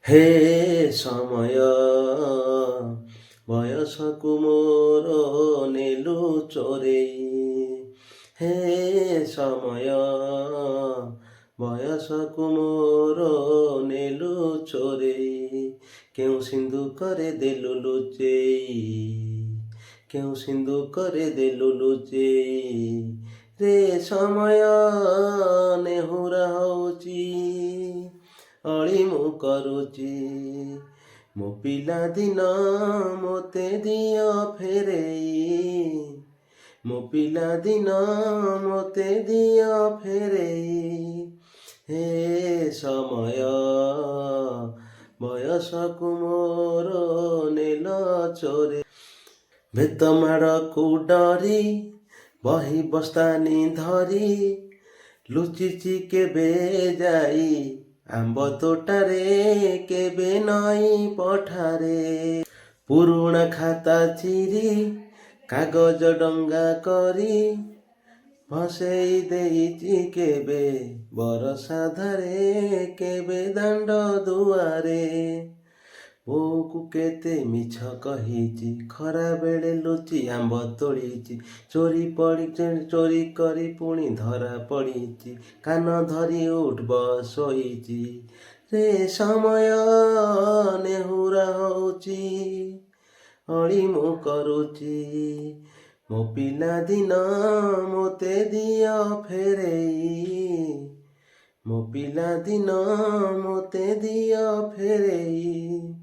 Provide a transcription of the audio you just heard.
ହେ ସମୟ ବୟସକୁ ମୋର ନେଲୁ ଚୋରେଇ। ହେ ସମୟ ବୟସକୁ ମୋର ନେଲୁ ଚୋରେଇ। କେଉଁ ସିନ୍ଦୁକରେ ଦେଲୁ ଲୁଚେଇ, କେଉଁ ସିନ୍ଦୁକରେ ଦେଲୁ ଲୁଚେଇ। ରେ ସମୟ ନେହୁରା ହଉଛି, ଅଳି ମୁଁ କରୁଛି। ମୋ ପିଲାଦିନ ମୋତେ ଦିଅ ଫେରେଇ, ମୋ ପିଲାଦିନ ମୋତେ ଦିଅ ଫେରେଇ। ହେ ସମୟ ବୟସକୁ ମୋର ନେଲ ଚୋରେଇ। ବେତମାଡ଼କୁ ଡରି ବହି ବସ୍ତାନି ଧରି ଲୁଚିଛି କେବେ ଯାଇ, ଆମ୍ବ ତୋଟାରେ କେବେ ନଈ ପଠାରେ। ପୁରୁଣା ଖାତା ଚିରି କାଗଜ ଡଙ୍ଗା କରି ଭସେଇ ଦେଇଛି କେବେ ବରଷା ଧାରେ, କେବେ ଦାଣ୍ଡ ଦୁଆରେ। ବୋଉକୁ କେତେ ମିଛ କହିଛି, ଖରା ବେଳେ ଲୁଚି ଆମ୍ବ ତୋଳିଛି। ଚୋରି କରି ପୁଣି ଧରା ପଡ଼ିଛି, କାନ ଧରି ଉଠ ବସ ଶୋଇଛି। ରେ ସମୟ ନେହୁରା ହଉଛି, ଅଳି ମୁଁ କରୁଛି। ମୋ ପିଲାଦିନ ମୋତେ ଦିଅ ଫେରେଇ, ମୋ ପିଲାଦିନ ମୋତେ ଦିଅ ଫେରେଇ।